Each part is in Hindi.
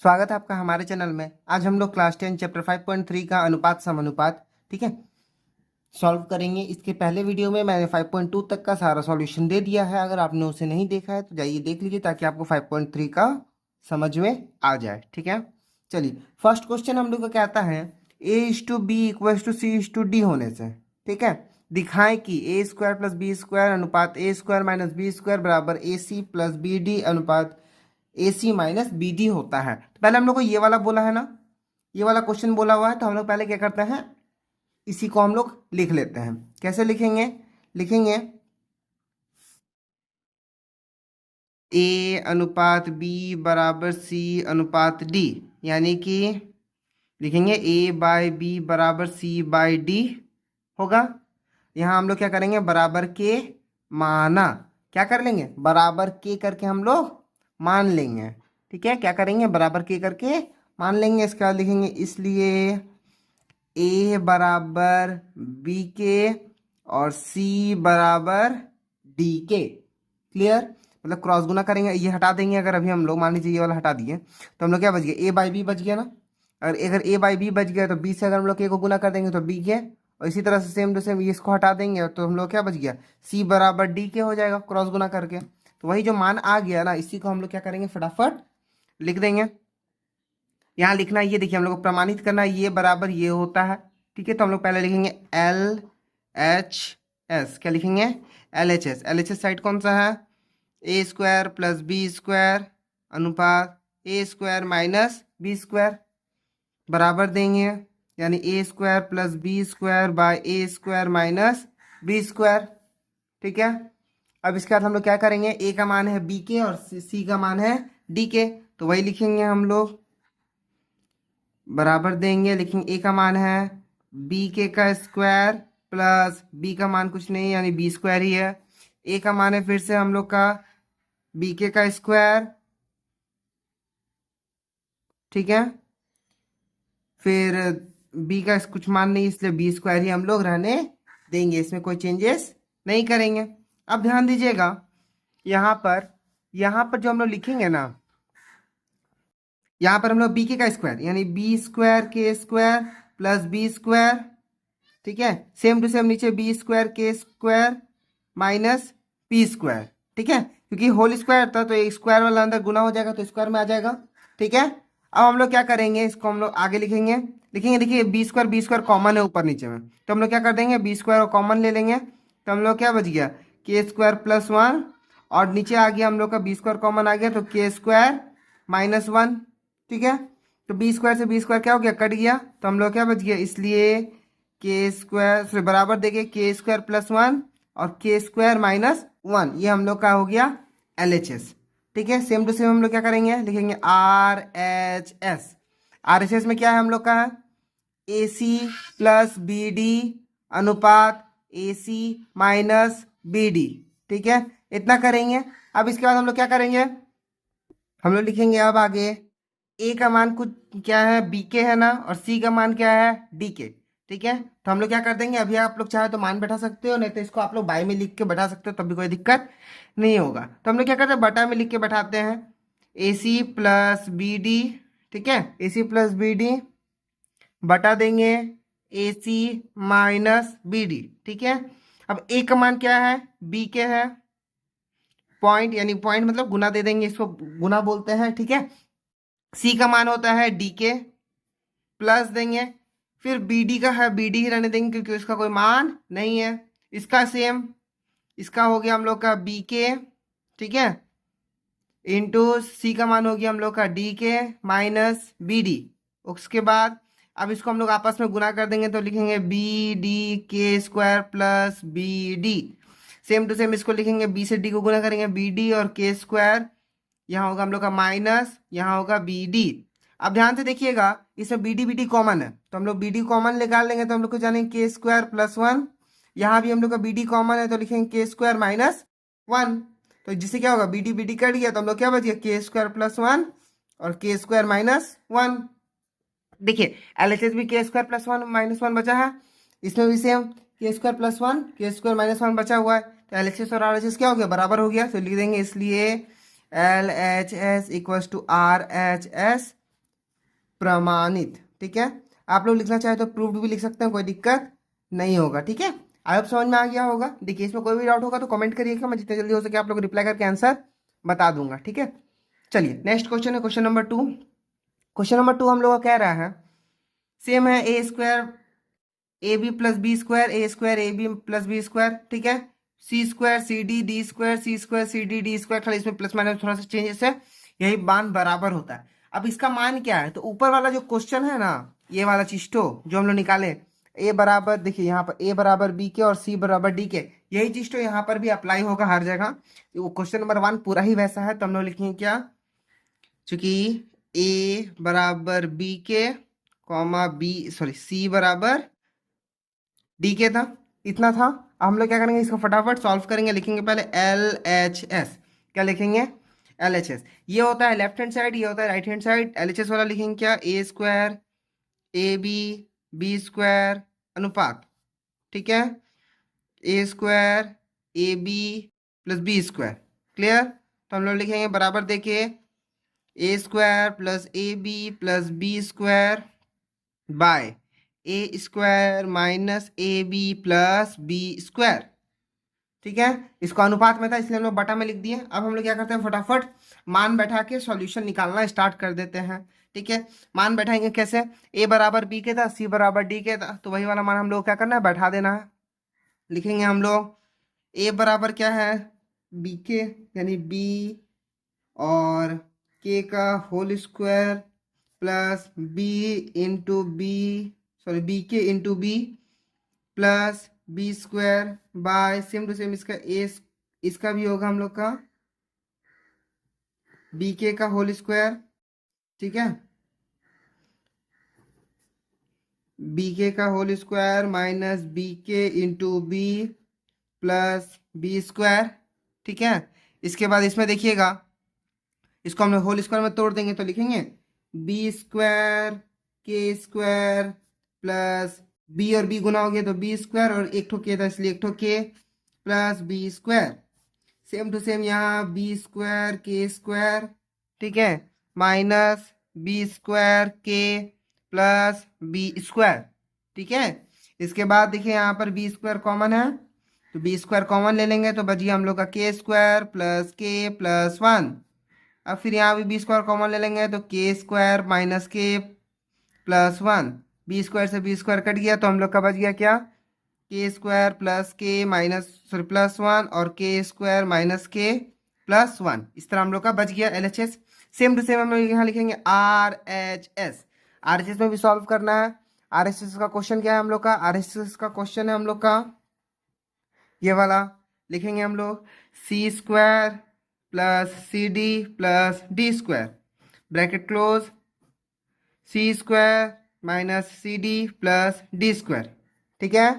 स्वागत है आपका हमारे चैनल में। आज हम लोग क्लास 10 चैप्टर 5.3 का अनुपात समानुपात ठीक है सॉल्व करेंगे। इसके पहले वीडियो में मैंने 5.2 तक का सारा सॉल्यूशन दे दिया है। अगर आपने उसे नहीं देखा है तो जाइए देख लीजिए ताकि आपको 5.3 का समझ में आ जाए। ठीक है, चलिए फर्स्ट क्वेश्चन हम लोग का क्या आता है, a is to B equal to C is to D होने से ठीक है दिखाएं कि A square plus B square अनुपात A square minus B square बराबर A C plus B D अनुपात A C minus B D होता है। तो पहले हम लोग को ये वाला बोला है ना, ये वाला क्वेश्चन बोला हुआ है, तो हम लोग पहले क्या करते हैं, इसी को हम लोग लिख लेते हैं। कैसे लिखेंगे, लिखेंगे ए अनुपात बी बराबर सी अनुपात डी, यानी कि लिखेंगे ए बाय बी बराबर सी बाय डी होगा। यहाँ हम लोग क्या करेंगे, बराबर के माना, क्या कर लेंगे, बराबर के करके हम लोग मान लेंगे। ठीक है, क्या करेंगे, बराबर के करके मान लेंगे। इसके बाद लिखेंगे इसलिए ए बराबर बी के और सी बराबर डी के। क्लियर, मतलब क्रॉस गुना करेंगे, ये हटा देंगे। अगर अभी हम लोग मान लीजिए ये वाला हटा दिए तो हम लोग क्या बच गया, ए बाई बी बच गया ना। अगर ए बाई बी बच गया तो बी से अगर हम लोग ए को गुना कर देंगे तो बी के, और इसी तरह से सेम टू सेम ये इसको हटा देंगे तो हम लोग क्या बच गया, सी बराबर डी के हो जाएगा क्रॉस गुना करके। तो वही जो मान आ गया ना, इसी को हम लोग क्या करेंगे, फटाफट लिख देंगे। यहाँ लिखना है, ये देखिए हम लोग को प्रमाणित करना है, ये बराबर ये होता है। ठीक है, तो हम लोग पहले लिखेंगे एल एच एस, क्या लिखेंगे, L H S. L H S side कौन सा है, A square plus B square अनुपात A square minus B square बराबर देंगे, यानी A square plus B square by A square minus B square. ठीक है, अब इसके बाद हम लोग क्या करेंगे, ए का मान है बी के और सी का मान है डी के, तो वही लिखेंगे हम लोग, बराबर देंगे, लिखेंगे ए का मान है बी के का स्क्वायर प्लस बी का मान कुछ नहीं यानी बी स्क्वायर ही है। ए का मान है फिर से हम लोग का बी के का स्क्वायर, ठीक है, फिर बी का कुछ मान नहीं इसलिए बी स्क्वायर ही हम लोग रहने देंगे, इसमें कोई चेंजेस नहीं करेंगे। अब ध्यान दीजिएगा यहाँ पर जो हम लोग लिखेंगे ना, यहाँ पर हम लोग बी के का स्क्वायर यानी B square K square plus B square, ठीक है, सेम टू सेम नीचे B square K square minus P square. ठीक है, क्योंकि होल स्क्वायर था तो एक स्क्वायर वाला अंदर गुना हो जाएगा तो स्क्वायर में आ जाएगा। ठीक है, अब हम लोग क्या करेंगे, इसको हम लोग आगे लिखेंगे, लिखेंगे देखिए बी स्क्वायर कॉमन है ऊपर नीचे में, तो हम लोग क्या कर देंगे, बी स्क्वायर कॉमन ले लेंगे, तो हम लोग क्या बच गया, के स्क्वायर प्लस वन, और नीचे आ गया हम लोग का बी स्क्वायर कॉमन आ गया तो के स्क्वायर माइनस वन। ठीक है, तो बी स्क्वायर से बी स्क्वायर क्या हो गया, कट गया, तो हम लोग क्या बच गया, इसलिए के स्क्वायर से बराबर देंगे के स्क्वायर प्लस वन और के स्क्वायर माइनस वन, ये हम लोग का हो गया एल एच एस। ठीक है, सेम टू सेम हम लोग क्या करेंगे, लिखेंगे R H S. R H S में क्या है हम लोग का है, ए सी प्लस बी डी अनुपात A C minus B D. ठीक है, इतना करेंगे। अब इसके बाद हम लोग क्या करेंगे, हम लोग लिखेंगे अब आगे ए का मान कुछ क्या है, बी के है ना, और सी का मान क्या है, डी के। ठीक है, तो हम लोग क्या कर देंगे, अभी आप लोग चाहे तो मान बैठा सकते हो, नहीं तो इसको आप लोग बाई में लिख के बैठा सकते हो, तब भी कोई दिक्कत नहीं होगा। तो हम लोग क्या करते हैं, बटा में लिख के बैठाते हैं, ए सी प्लस बी डी। ठीक है, ए सी प्लस बी डी बटा देंगे ए सी माइनस बी डी। ठीक है, अब ए का मान क्या है, बी के है, पॉइंट यानी पॉइंट मतलब गुना दे देंगे, इसको गुना बोलते हैं। ठीक है, सी का मान होता है डी के, प्लस देंगे, फिर बी डी का है बी डी ही रहने देंगे क्योंकि इसका कोई मान नहीं है। इसका सेम, इसका हो गया हम लोग का बी के, ठीक है, इंटू सी का मान हो गया हम लोग का डी के माइनस बी डी। उसके बाद अब इसको हम लोग आपस में गुना कर देंगे तो लिखेंगे बी डी के square plus B D. Same to same इसको लिखेंगे, बी से डी को गुना करेंगे बी डी और के स्क्वायर, यहाँ होगा हम लोग का माइनस, यहाँ होगा बी डी। अब ध्यान से देखिएगा, इसमें बी डी कॉमन है तो हम लोग बी डी कॉमन निकाल लेंगे तो हम लोग को जानेंगे के स्क्वायर प्लस वन, यहाँ भी हम लोग का बी डी कॉमन है तो लिखेंगे के स्क्वायर माइनस वन। तो जिससे क्या होगा, बी डी कट गया तो हम लोग क्या बच गया, के स्क्वायर प्लस वन और के स्क्वायर माइनस वन। देखिए एल एच एस भी के square plus one minus one बचा है, इसमें भी सेम के स्क्वायर प्लस वन के स्क्वायर माइनस वन बचा हुआ है, तो एल एच एस और आर एच एस क्या हो गया, बराबर हो गया, तो लिख देंगे इसलिए L H S equals to R H S प्रमाणित। ठीक है, आप लोग लिखना चाहे तो प्रूव्ड भी लिख सकते हैं, कोई दिक्कत नहीं होगा। ठीक है, आई होप समझ में आ गया होगा। देखिए इसमें कोई भी डाउट होगा तो कमेंट करिएगा, मैं जितने जल्दी हो सके आप लोग रिप्लाई करके आंसर बता दूंगा। ठीक है, चलिए नेक्स्ट क्वेश्चन है क्वेश्चन नंबर 2। क्वेश्चन नंबर 2 हम लोग का कह रहा है सेम है A square A B plus B square A square A B plus B square. ठीक है, C square C D D square C square C D D square, खाली इसमें प्लस माइनस थोड़ा सा चेंजेस है, यही मान बराबर होता है। अब इसका मान क्या है, तो ऊपर वाला जो क्वेश्चन है ना, ये वाला चीज तो जो हम लोग निकाले, ए बराबर, देखिए यहाँ पर ए बराबर बी के और सी बराबर डी के, यही चीज तो यहाँ पर भी अप्लाई होगा हर जगह। वो क्वेश्चन नंबर 1 पूरा ही वैसा है, तो हम लोग लिखेंगे क्या, चूंकि ए बराबर बी के कॉमा बी सॉरी सी बराबर डी के था, इतना था। अब हम लोग क्या करेंगे, इसको फटाफट सॉल्व करेंगे। लिखेंगे पहले एल एच एस, क्या लिखेंगे, एल एच एस। ये होता है लेफ्ट हैंड साइड, ये होता है right hand side. L H S वाला लिखेंगे क्या, A square A B square अनुपात, ठीक है, A square A B plus B square. Clear, तो हम लोग लिखेंगे बराबर देखिए A square plus A B plus B square by A square minus A B plus B square. ठीक है, इसको अनुपात में था इसलिए हम लोग बटा में लिख दिए। अब हम लोग क्या करते हैं, फटाफट मान बैठा के सॉल्यूशन निकालना स्टार्ट कर देते हैं। ठीक है, मान बैठाएंगे कैसे, ए बराबर बी के था सी बराबर डी के था, तो वही वाला मान हम लोग क्या करना है, बैठा देना है। लिखेंगे हम लोग ए बराबर क्या है, बी के यानी बी और के का whole square plus B into B sorry B K into B plus B square by same to same इसका ए, इसका भी होगा हम लोग का बी के का होल स्क्वायर। ठीक है, बी के का whole square minus B K into B plus B square. ठीक है, इसके बाद इसमें देखिएगा, इसको हम लोग होल स्क्वायर में तोड़ देंगे तो लिखेंगे B square K square plus B और बी गुना हो गया तो बी स्क्वायर और एक ठो के था इसलिए एक ठो K plus B square. Same to same यहाँ बी स्क्वायर के स्क्वायर, ठीक है, minus B square K plus B square. ठीक है, इसके बाद देखिए यहाँ पर बी स्क्वायर कॉमन है तो बी स्क्वायर कॉमन ले लेंगे तो बचिए हम लोग का के स्क्वायर प्लस के प्लस 1। अब फिर यहाँ भी बी स्क्वायर कॉमन ले लेंगे तो के स्क्वायर माइनस के प्लस 1। बी स्क्वायर से बी स्क्वायर कट गया तो हम लोग का बच गया क्या, के स्क्वायर प्लस के माइनस सॉरी प्लस 1 और के स्क्वायर माइनस के प्लस 1। इस तरह हम लोग का बच गया L H S. Same to same हम लोग यहाँ लिखेंगे R H S. R H S में भी सॉल्व करना है। आर एच एस का क्वेश्चन क्या है हम लोग का, आर एच एस का क्वेश्चन है हम लोग का ये वाला। लिखेंगे हम लोग C square plus C D plus D square bracket close, C square minus C D plus D square. ठीक है,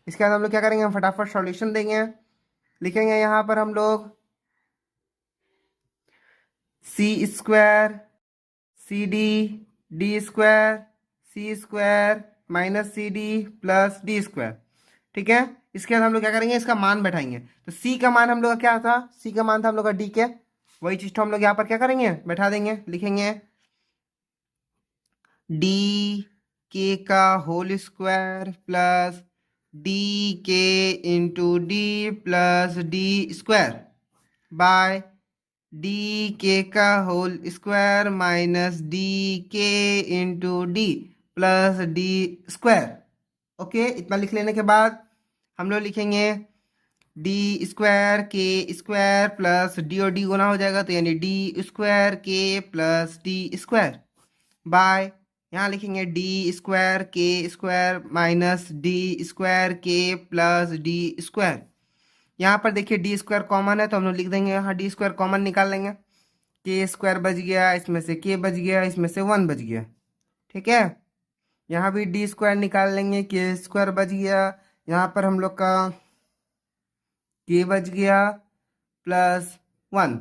इसके बाद हम लोग क्या करेंगे, हम फटाफट सॉल्यूशन देंगे। लिखेंगे यहाँ पर हम लोग C square C D square C square minus C D plus D square. ठीक है, इसके बाद हम लोग क्या करेंगे, इसका मान बैठाएंगे। तो सी का मान हम लोग का क्या था, सी का मान था हम लोग का डी के, वही चीज तो हम लोग यहाँ पर क्या करेंगे, बैठा देंगे। लिखेंगे डी के का होल स्क्वायर प्लस डी के into D plus D square bye D के का होल स्क्वायर माइनस डी के into D plus D square. Okay, इतना लिख लेने के बाद हम लोग लिखेंगे D square K square plus D और डी गुना हो जाएगा तो यानी D square K plus D square bye यहाँ लिखेंगे D square K square minus D square K plus D square. यहाँ पर देखिए डी स्क्वायर कॉमन है तो हम लोग लिख देंगे यहाँ डी स्क्वायर कॉमन निकाल लेंगे। के स्क्वायर बच गया, इसमें से के बच गया, इसमें से 1 बच गया। ठीक है, यहाँ भी डी स्क्वायर निकाल लेंगे, के स्क्वायर बच गया, यहाँ पर हम लोग का के बच गया प्लस 1।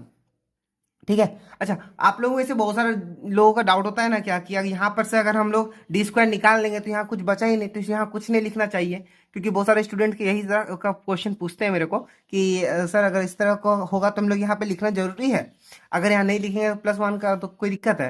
ठीक है, अच्छा आप लोगों को ऐसे बहुत सारे लोगों का डाउट होता है ना क्या कि यहाँ पर से अगर हम लोग डी स्क्वायर निकाल लेंगे तो यहाँ कुछ बचा ही नहीं, तो यहाँ कुछ नहीं लिखना चाहिए, क्योंकि बहुत सारे स्टूडेंट के यही तरह का क्वेश्चन पूछते हैं मेरे को कि सर अगर इस तरह का होगा तो हम लोग यहाँ पे लिखना जरूरी है, अगर यहाँ नहीं लिखेंगे +1 का तो कोई दिक्कत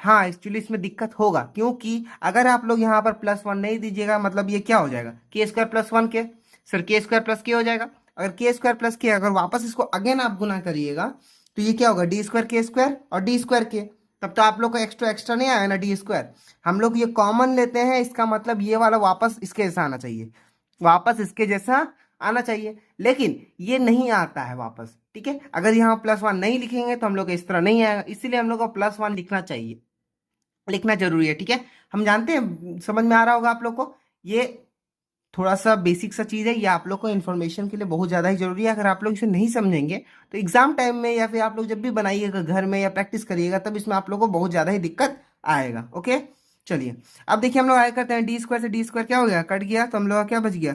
हाँ एक्चुअली इसमें दिक्कत होगा, क्योंकि अगर आप लोग यहाँ पर +1 नहीं दीजिएगा, मतलब ये क्या हो जाएगा, के स्क्वायर प्लस 1 के, सर के स्क्वायर प्लस के हो जाएगा। अगर के स्क्वायर प्लस के अगर वापस इसको अगेन आप गुना करिएगा तो ये क्या होगा, डी स्क्वायर के स्क्वायर और डी स्क्वायर के, तब तो आप लोग को एक्स्ट्रा एक्स्ट्रा नहीं आया ना डी स्क्वायर। हम लोग ये कॉमन लेते हैं, इसका मतलब ये वाला वापस इसके जैसा आना चाहिए, वापस इसके जैसा आना चाहिए, लेकिन ये नहीं आता है वापस। ठीक है, अगर यहाँ +1 नहीं लिखेंगे तो हम लोग इस तरह नहीं आएगा, इसीलिए हम लोग को +1 लिखना चाहिए, लिखना जरूरी है। ठीक है, हम जानते हैं, समझ में आ रहा होगा आप लोग को, ये थोड़ा सा बेसिक सा चीज़ है, ये आप लोग को इन्फॉर्मेशन के लिए बहुत ज़्यादा ही जरूरी है। अगर आप लोग इसे नहीं समझेंगे तो एग्जाम टाइम में या फिर आप लोग जब भी बनाइएगा घर में या प्रैक्टिस करिएगा, तब इसमें आप लोग को बहुत ज़्यादा ही दिक्कत आएगा। ओके, चलिए अब देखिए हम लोग आगे करते हैं, डी स्क्वायर से डी स्क्वायर क्या हो गया, कट गया, तो हम लोग का क्या बच गया,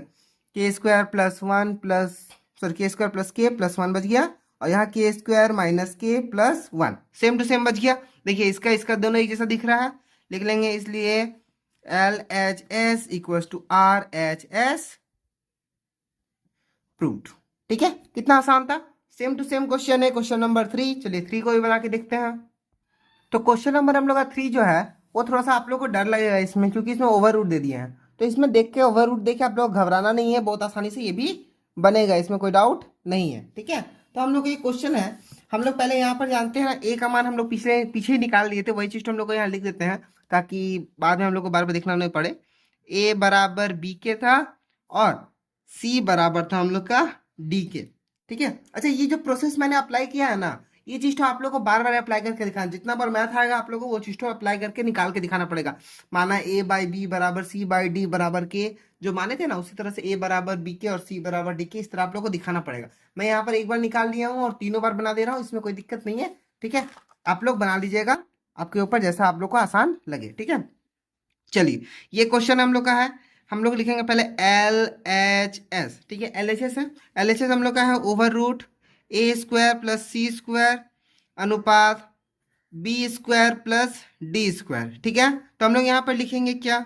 के स्क्वायर प्लस 1 प्लस, सॉरी के स्क्वायर प्लस के प्लस 1 बच गया, और यहाँ के स्क्वायर माइनस के प्लस 1 सेम टू सेम बच गया। देखिए इसका इसका दोनों एक जैसा दिख रहा है, लिख लेंगे, इसलिए LHS equals to RHS proved. ठीक है, कितना आसान था, सेम टू सेम क्वेश्चन है, क्वेश्चन नंबर 3। चलिए 3 को भी बना के देखते हैं। तो क्वेश्चन नंबर हम लोग का 3 जो है वो थोड़ा सा आप लोग को डर लगेगा इसमें, क्योंकि इसमें ओवर रूट दे दिए हैं, तो इसमें देख के ओवर रूट देख के आप लोग घबराना नहीं है, बहुत आसानी से ये भी बनेगा, इसमें कोई डाउट नहीं है। ठीक है, तो हम लोग का ये क्वेश्चन है, हम लोग पहले यहाँ पर जानते हैं ना, ए का मान हम लोग पीछे पीछे ही निकाल लिए थे, वही चीज हम लोग को यहाँ लिख देते हैं ताकि बाद में हम लोग को बार बार देखना नहीं पड़े। ए बराबर बी के था और सी बराबर था हम लोग का डी के। ठीक है, अच्छा ये जो प्रोसेस मैंने अप्लाई किया है ना, ये चीज तो आप लोग को बार बार अप्लाई करके दिखाना, जितना बार मैथ आएगा आप लोग को वो चीज तो अप्लाई करके निकाल के दिखाना पड़ेगा। माना ए बाई बी बराबर सी बाई डी बराबर के, जो माने थे ना, उसी तरह से ए बराबर बी के और सी बराबर डी के, इस तरह आप लोग को दिखाना पड़ेगा। मैं यहाँ पर एक बार निकाल लिया हूँ और तीनों बार बना दे रहा हूँ, इसमें कोई दिक्कत नहीं है। ठीक है, आप लोग बना लीजिएगा, आपके ऊपर जैसा आप लोग को आसान लगे। ठीक है, चलिए ये क्वेश्चन हम लोग का है, हम लोग लिखेंगे पहले LHS। ठीक है, LHS है, LHS हम लोग का है over root A square plus C square अनुपात B square plus D square. ठीक है, तो हम लोग यहाँ पर लिखेंगे क्या,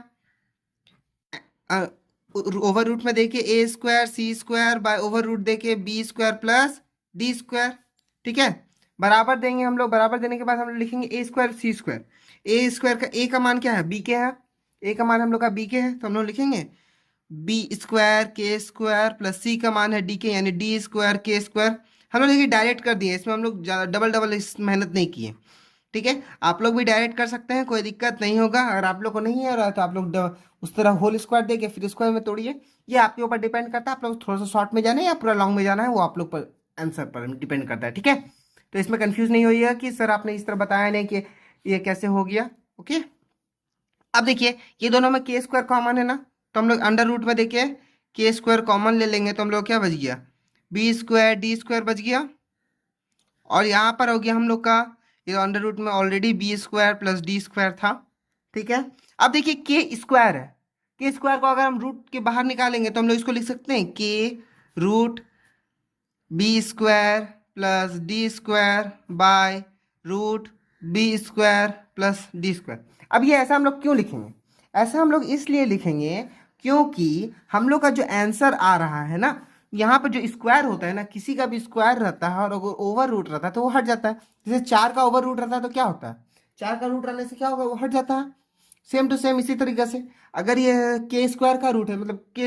ओवर रूट में देखिए A square C square by over root देखिए B square plus D square. ठीक है, बराबर देंगे हम लोग, बराबर देने के बाद हम लोग लिखेंगे ए square C square, A square का ए का मान क्या है, बी के है, ए का मान हम लोग का बी के है, तो हम लोग लिखेंगे B square K square plus C का मान है डी के, यानी डी स्क्वायर के स्क्वायर। हम लोग देखिए डायरेक्ट कर दिए, इसमें हम लोग डबल डबल मेहनत नहीं किए। ठीक है, आप लोग भी डायरेक्ट कर सकते हैं, कोई दिक्कत नहीं होगा। अगर आप लोग को नहीं है रहा तो आप लोग उस तरह होल स्क्वायर देके फिर स्क्वायर में तोड़िए, ये आपके ऊपर डिपेंड करता है, आप लोग थोड़ा सा शॉर्ट में जाना है या पूरा लॉन्ग में जाना है, वो आप लोग पर आंसर पर डिपेंड करता है। ठीक है, तो इसमें कंफ्यूज नहीं होइएगा कि सर आपने इस तरह बताया नहीं कि ये कैसे हो गया। ओके, अब देखिए ये दोनों में के स्क्वायर कॉमन है ना, तो हम लोग अंडर रूट में देखिए के स्क्वायर कॉमन ले लेंगे, तो हम लोग क्या बच गया, बी स्क्वायर डी स्क्वायर बच गया, और यहाँ पर हो गया हम लोग का, ये अंडर रूट में already B square plus D square था। ठीक है, अब देखिए के स्क्वायर है, के स्क्वायर को अगर हम रूट के बाहर निकालेंगे तो हम लोग इसको लिख सकते हैं के root B square plus D square by root B square plus D square. अब ये ऐसा हम लोग क्यों लिखेंगे, ऐसा हम लोग इसलिए लिखेंगे क्योंकि हम लोग का जो आंसर आ रहा है ना, यहाँ पर जो स्क्वायर होता है ना, किसी का भी स्क्वायर रहता है और अगर ओवर रूट रहता है तो वो हट जाता है। जैसे 4 का ओवर रूट रहता है तो क्या होता है, 4 का रूट रहने से क्या होगा, वो हट जाता है। सेम टू सेम इसी तरीके से अगर ये के स्क्वायर का रूट है, मतलब के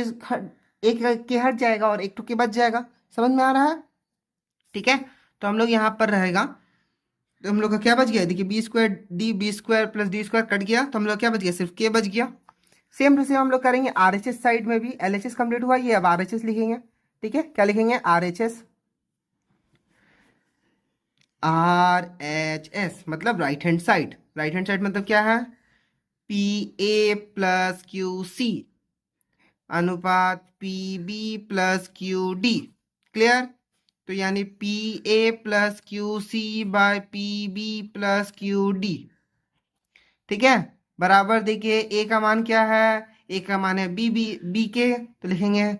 एक के हट जाएगा और एक टू के बच जाएगा, समझ में आ रहा है। ठीक है, तो हम लोग यहाँ पर रहेगा, तो हम लोग का क्या बच गया, देखिए B square D B square plus D square cut गया, तो हम लोग क्या बच गया, सिर्फ के बच गया। सेम टू सेम हम लोग करेंगे RHS साइड में भी, LHS कंप्लीट हुआ, ये अब RHS लिखेंगे। ठीक है, क्या लिखेंगे, RHS, RHS मतलब right hand side, right hand side मतलब क्या है, PA प्लस QC अनुपात PB प्लस QD। क्लियर, तो यानी PA plus QC by PB plus QD। ठीक है, बराबर देखिए ए का मान क्या है, ए का मान है बी के, तो लिखेंगे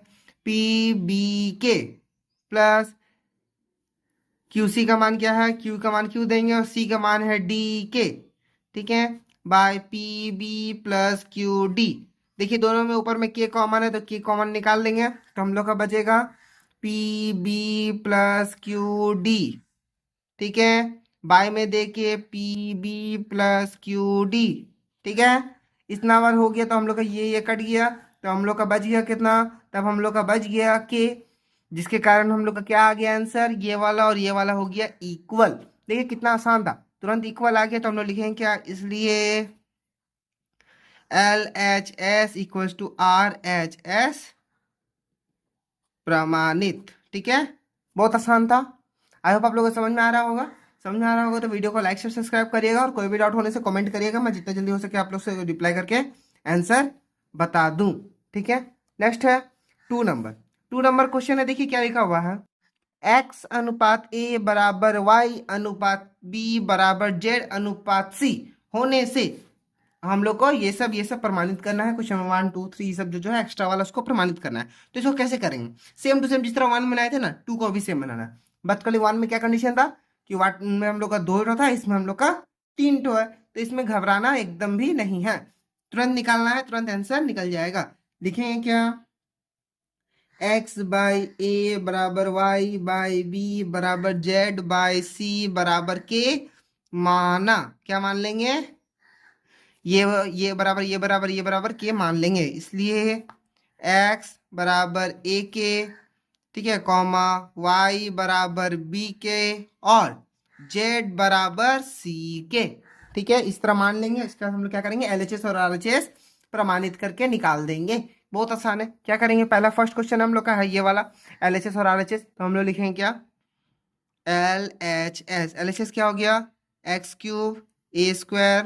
PBK प्लस QC का मान क्या है, Q का मान Q देंगे और C का मान है DK। ठीक है, बाय PB प्लस QD। देखिए दोनों में ऊपर में K कॉमन है तो K कॉमन निकाल लेंगे, तो हम लोग का बचेगा PB प्लस QD। ठीक है, बाय में दे के P B plus Q D, ठीक है। इतना बार हो गया तो हम लोग का ये कट गया, तो हम लोग का बच गया कितना, तब हम लोग का बच गया के, जिसके कारण हम लोग का क्या आ गया आंसर, ये वाला और ये वाला हो गया इक्वल। देखिए कितना आसान था, तुरंत इक्वल आ गया। तो हम लोग लिखेंगे क्या, इसलिए L H S equal to R H S प्रमाणित, ठीक है। बहुत आसान था। आई होप आप लोगों को समझ में आ रहा होगा। समझ में आ रहा होगा तो वीडियो को लाइक से सब्सक्राइब करिएगा, और कोई भी डाउट होने से कमेंट करिएगा, मैं जितना जल्दी हो सके आप लोग से रिप्लाई करके आंसर बता दूं, ठीक है। नेक्स्ट है 2 नंबर। 2 नंबर क्वेश्चन है, देखिए क्या लिखा हुआ है, x अनुपात a बराबर y अनुपात b बराबर z अनुपात c होने से हम लोग को ये सब प्रमाणित करना है। क्वेश्चन 1 2 3 सब जो है एक्स्ट्रा वाला उसको प्रमाणित करना है। तो इसको कैसे करेंगे, सेम टू सेम जिस तरह 1 में बनाए थे ना, 2 को भी सेम बनाना है। बट कल 1 में क्या कंडीशन था कि वाट में हम लोग का 2 ठो था, इसमें हम लोग का 3 ठो है। तो इसमें घबराना एकदम भी नहीं है, तुरंत निकालना है, तुरंत आंसर निकल जाएगा। लिखेंगे क्या, x बाई ए बराबर y बाई बी बराबर z बाई सी बराबर के, माना क्या मान लेंगे, ये बराबर ये बराबर ये बराबर के मान लेंगे। इसलिए x बराबर ए के, ठीक है, कॉमा y बराबर b के और z बराबर c के, ठीक है। इस तरह मान लेंगे। इसका हम लोग क्या करेंगे, LHS और RHS प्रमाणित करके निकाल देंगे। बहुत आसान है। क्या करेंगे, पहला फर्स्ट क्वेश्चन हम लोग का है ये वाला LHS और RHS, तो हम लोग लिखेंगे क्या, LHS क्या हो गया, X cube A square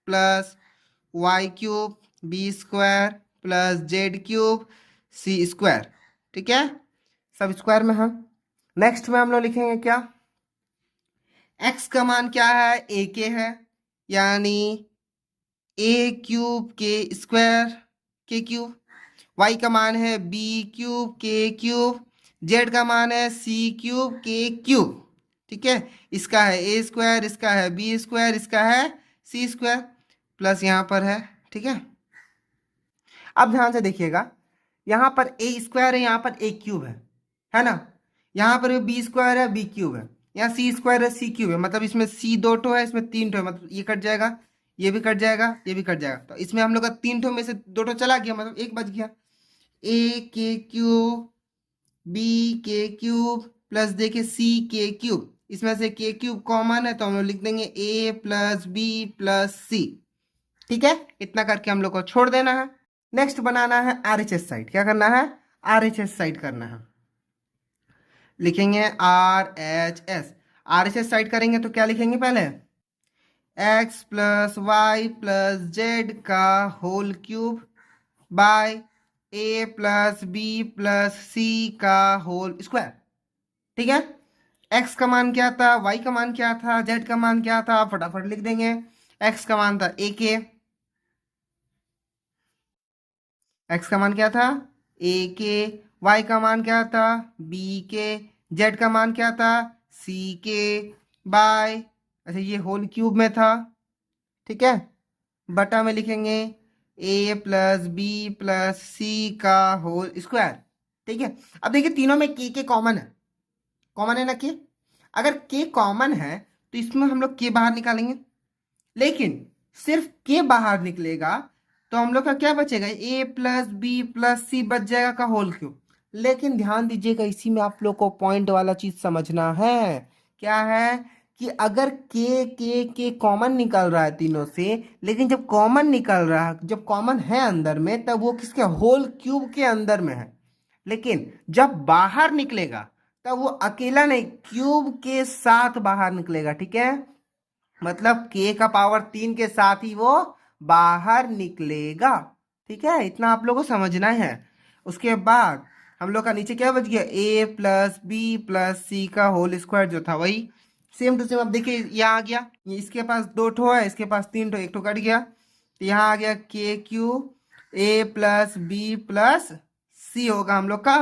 plus Y cube B square plus Z cube C square, ठीक है, सब स्क्वायर में है। नेक्स्ट में हम लोग लिखेंगे क्या, x का मान क्या है, ए के है, यानी ए क्यूब के स्क्वायर के क्यूब, y का मान है B cube K cube, z का मान है सी क्यूब के क्यूब, ठीक है। इसका है ए स्क्वायर, इसका है बी स्क्वायर, इसका है सी स्क्वायर, प्लस यहाँ पर है, ठीक है। अब ध्यान से देखिएगा, यहाँ पर ए स्क्वायर है, यहाँ पर ए क्यूब है ना। यहाँ पर बी स्क्वायर है, बी क्यूब है, यहाँ सी स्क्वायर है, सी क्यूब है, मतलब इसमें सी 2 ठो है, इसमें 3 ठो है, मतलब ये कट जाएगा, ये भी कट जाएगा, ये भी कट जाएगा। तो इसमें हम लोग का 3 ठो में से 2 ठो चला गया, मतलब एक बच गया। ए के क्यूब बी के क्यूब प्लस देखिए सी के क्यूब, इसमें से के क्यूब कॉमन है, तो हम लोग लिख देंगे ए प्लस बी प्लस सी, ठीक है। इतना करके हम लोग को छोड़ देना है। नेक्स्ट बनाना है RHS साइड। क्या करना है, RHS साइड करना है। लिखेंगे RHS साइड करेंगे तो क्या लिखेंगे, पहले x plus Y plus Z का whole cube by A plus B plus C का होल स्क्वायर, ठीक है। x का मान क्या था, y का मान क्या था, z का मान क्या था, फटाफट लिख देंगे। x का मान था ए के, x का मान क्या था ए के, y का मान क्या था b के, z का मान क्या था c के बाय, अच्छा ये होल क्यूब में था, ठीक है, बटा में लिखेंगे a plus B plus C का होल स्क्वायर, ठीक है। अब देखिए तीनों में के कॉमन है ना के, अगर के कॉमन है तो इसमें हम लोग के बाहर निकालेंगे, लेकिन सिर्फ के बाहर निकलेगा तो हम लोग का क्या बचेगा, ए प्लस बी प्लस सी बच जाएगा का होल क्यूब। लेकिन ध्यान दीजिएगा, इसी में आप लोग को पॉइंट वाला चीज समझना है। क्या है कि अगर के कॉमन निकल रहा है तीनों से, लेकिन जब कॉमन निकल रहा है, जब कॉमन है अंदर में, तब वो किसके होल क्यूब के अंदर में है। लेकिन जब बाहर निकलेगा तब वो अकेला नहीं, क्यूब के साथ बाहर निकलेगा, ठीक है। मतलब के का पावर 3 के साथ ही वो बाहर निकलेगा, ठीक है। इतना आप लोगों को समझना है। उसके बाद हम लोग का नीचे क्या बच गया, ए प्लस बी प्लस सी का होल स्क्वायर जो था वही सेम टू सेम। अब देखिए यहाँ आ गया, ये इसके पास 2 ठो है, इसके पास 3 ठो, एक ठो कट गया, तो यहाँ आ गया K cube A plus B plus C होगा हम लोग का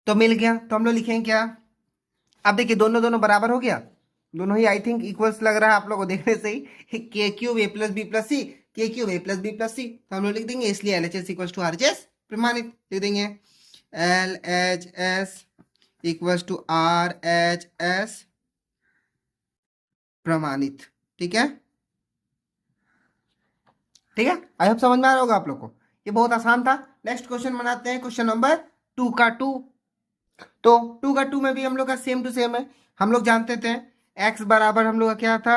तो मिल गया। तो हम लोग लिखेंगे क्या, अब देखिए दोनों दोनों बराबर हो गया, दोनों ही आई थिंक इक्वल्स लग रहा है आप लोगों को देखने से ही, के क्यूब ए प्लस बी प्लस सी, के क्यूब ए प्लस बी प्लस सी, तो हम लोग लिख देंगे, इसलिए LHS इक्वल्स टू RHS प्रमाणित लिख देंगे। LHS इक्वल्स टू RHS प्रमाणित। ठीक है, ठीक है, आई होप समझ में आ रहा होगा आप लोग को। ये बहुत आसान था। नेक्स्ट क्वेश्चन बनाते हैं, क्वेश्चन नंबर 2 का 2। तो 2 का 2 में भी हम लोग का सेम टू सेम है। हम लोग जानते थे x बराबर हम लोग का क्या था,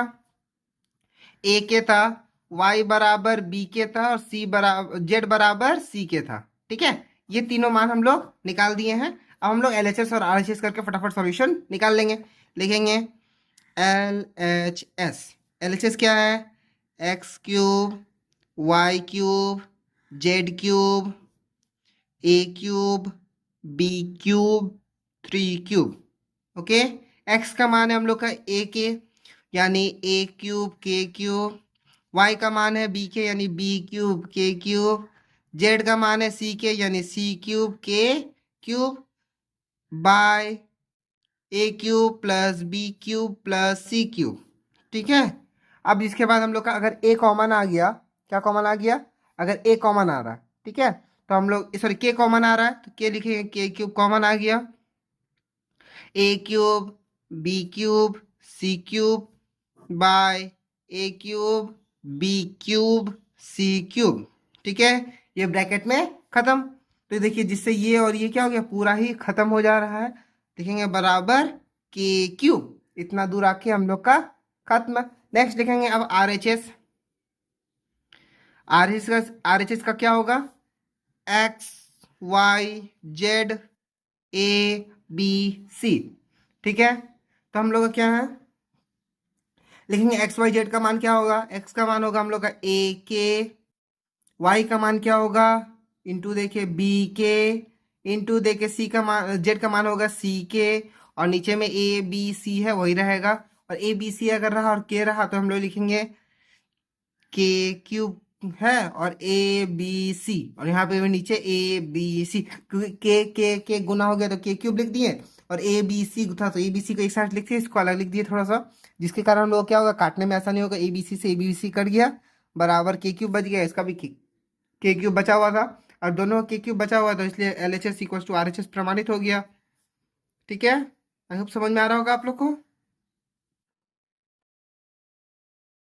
a के था, y बराबर b के था, और c बराबर z बराबर c के था। ठीक है, ये तीनों मान हम लोग निकाल दिए हैं। अब हम लोग LHS और RHS करके फटाफट सॉल्यूशन निकाल लेंगे। लिखेंगे LHS। LHS क्या है, X cube, Y cube, Z cube, A cube, B cube, 3 cube. Okay, X का मान है हम लोग का ए के यानी A cube K cube, Y का मान है बी के यानी B cube K cube, Z का मान है सी के यानी C cube K cube, by A cube plus B cube plus C cube. ठीक है, अब इसके बाद हम लोग का अगर ए कॉमन आ गया, क्या कॉमन आ गया, अगर ए कॉमन आ रहा है, ठीक है, तो हम लोग सॉरी के कॉमन आ रहा है तो के लिखेंगे, के क्यूब कॉमन आ गया, A cube B cube C cube by A cube B cube C cube. ठीक है, ये ब्रैकेट में खत्म। तो देखिए जिससे ये और ये क्या हो गया, पूरा ही खत्म हो जा रहा है। लिखेंगे बराबर के क्यूब, इतना दूर आके हम लोग का खत्म। नेक्स्ट लिखेंगे अब RHS। RHS का क्या होगा, X Y Z A B C. ठीक है, तो हम लोग का क्या है, लिखेंगे एक्स वाई जेड का मान क्या होगा, एक्स का मान होगा हम लोग का ए के, वाई का मान क्या होगा इंटू देखिए बी के, इंटू देखिए सी का मान, जेड का मान होगा सी के, और नीचे में ए बी सी है वही रहेगा, और ए बी सी अगर रहा और के रहा तो हम लोग लिखेंगे के क्यूब है और ए बी सी, और यहाँ पे भी नीचे ए बी सी, क्योंकि के गुना हो गया तो के क्यूब लिख दिए, और ए बी सी था तो ए बी सी को एक साथ लिखते इसको अलग लिख दिए थोड़ा सा, जिसके कारण हम लोग क्या होगा, काटने में आसानी होगा। ए बी सी से ए बी सी कट गया, बराबर के क्यूब बच गया, इसका भी के क्यूब बचा हुआ था, और दोनों के क्यूब बचा हुआ तो इसलिए LHS इक्वल टू RHS प्रमाणित हो गया। ठीक है, आई होप समझ में आ रहा होगा आप लोग को।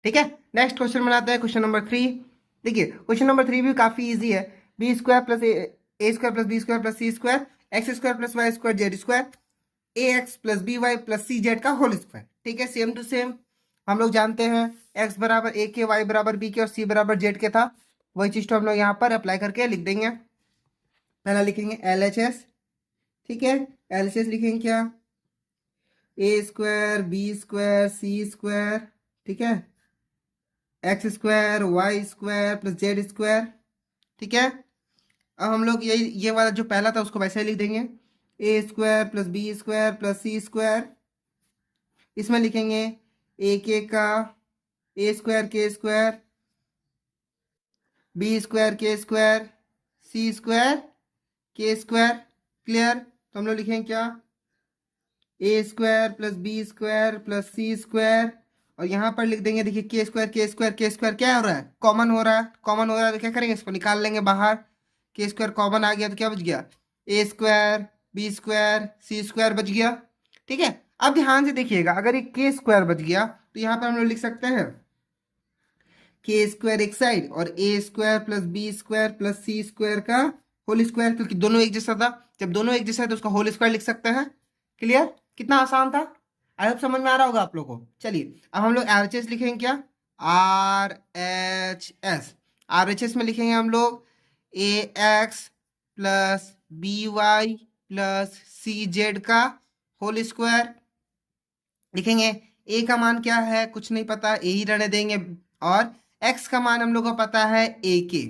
ठीक है, नेक्स्ट क्वेश्चन बनाते हैं, क्वेश्चन नंबर 3। देखिए क्वेश्चन नंबर 3 भी काफी इजी है। B square plus A square plus B square plus C square, X square plus Y square Z square, A X plus B Y plus C Z का होल स्क्वायर। ठीक है, सेम टू सेम हम लोग जानते हैं एक्स बराबर ए के, वाई बराबर बी के, और सी बराबर जेड के था। वही चीज तो हम लोग यहाँ पर अप्लाई करके लिख देंगे। पहला लिखेंगे LHS। ठीक है, LHS लिखेंगे क्या, A square B square C square, ठीक है, X square Y square plus Z square. ठीक है, अब हम लोग ये वाला जो पहला था उसको वैसे ही लिख देंगे, A square plus B square plus C square. इसमें लिखेंगे ए के का A square K square, B square K square, C square K square. Clear, तो हम लोग लिखेंगे क्या, A square plus B square plus C square, और यहाँ पर लिख देंगे देखिए के square K square K square क्या हो रहा है, कॉमन हो रहा है, कॉमन हो रहा है तो क्या करेंगे, इसको निकाल लेंगे बाहर। के स्क्वायर कॉमन आ गया तो क्या बच गया, ए square B square C square बच गया। ठीक है, अब ध्यान से देखिएगा, अगर ये के स्क्वायर बच गया तो यहाँ पर हम लोग लिख सकते हैं के स्क्वायर एक साइड और A square plus B square plus C square का होल स्क्वायर, क्योंकि दोनों एक जैसा था, जब दोनों एक जैसा है तो उसका होल स्क्वायर लिख सकते हैं। क्लियर, कितना आसान था, आई होप समझ में आ रहा होगा आप लोग को। चलिए अब हम लोग RHS लिखेंगे क्या, RHS में लिखेंगे हम लोग A X plus B Y plus C Z का होल स्क्वायर। लिखेंगे ए का मान क्या है, कुछ नहीं पता, ए ही रहने देंगे, और एक्स का मान हम लोग को पता है ए के।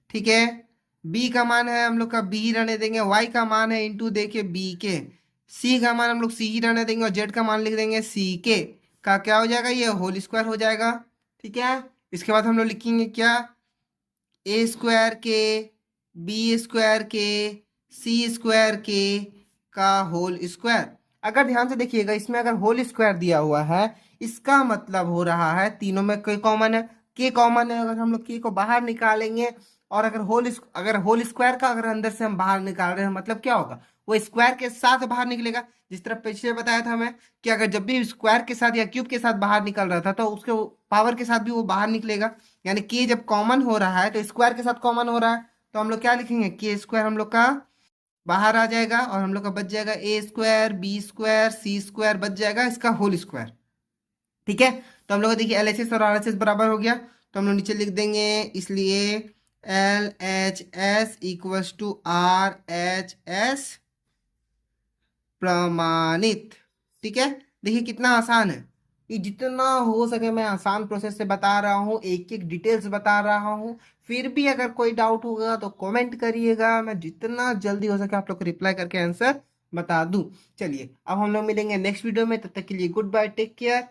ठीक है, बी का मान है हम लोग का बी ही रहने देंगे, वाई का मान है इंटू देखिए बी के, सी का मान हम लोग सी ही रहने देंगे, और जेड का मान लिख देंगे सी के का क्या हो जाएगा, ये होल स्क्वायर हो जाएगा। ठीक है, इसके बाद हम लोग लिखेंगे क्या, ए स्क्वायर के बी स्क्वायर के सी स्क्वायर के का होल स्क्वायर। अगर ध्यान से देखिएगा इसमें अगर होल स्क्वायर दिया हुआ है, इसका मतलब हो रहा है तीनों में कोई कॉमन है, के कॉमन है, अगर हम लोग के को बाहर निकालेंगे, और अगर होल स्क्वायर का अगर अंदर से हम बाहर निकाल रहे हैं मतलब क्या होगा, वो स्क्वायर के साथ बाहर निकलेगा। जिस तरह पिछले बताया था मैं कि अगर जब भी स्क्वायर के साथ या क्यूब के साथ बाहर निकल रहा था तो उसके पावर के साथ भी वो बाहर निकलेगा। यानी के जब कॉमन हो रहा है तो स्क्वायर के साथ कॉमन हो रहा है, तो हम लोग क्या लिखेंगे, के स्क्वायर हम लोग का बाहर आ जाएगा और हम लोग का बच जाएगा ए square B square C square, बच जाएगा इसका होल स्क्वायर। ठीक है, तो हम लोग देखिए एल एच एस और आर एच एस बराबर हो गया, तो हम लोग नीचे लिख देंगे, इसलिए L H S equals to R H S प्रमाणित। ठीक है, देखिए कितना आसान है, ये जितना हो सके मैं आसान प्रोसेस से बता रहा हूँ, एक एक डिटेल्स बता रहा हूँ। फिर भी अगर कोई डाउट होगा तो कमेंट करिएगा, मैं जितना जल्दी हो सके आप लोग को रिप्लाई करके आंसर बता दूं। चलिए अब हम लोग मिलेंगे नेक्स्ट वीडियो में, तब तक के लिए गुड बाय, टेक केयर।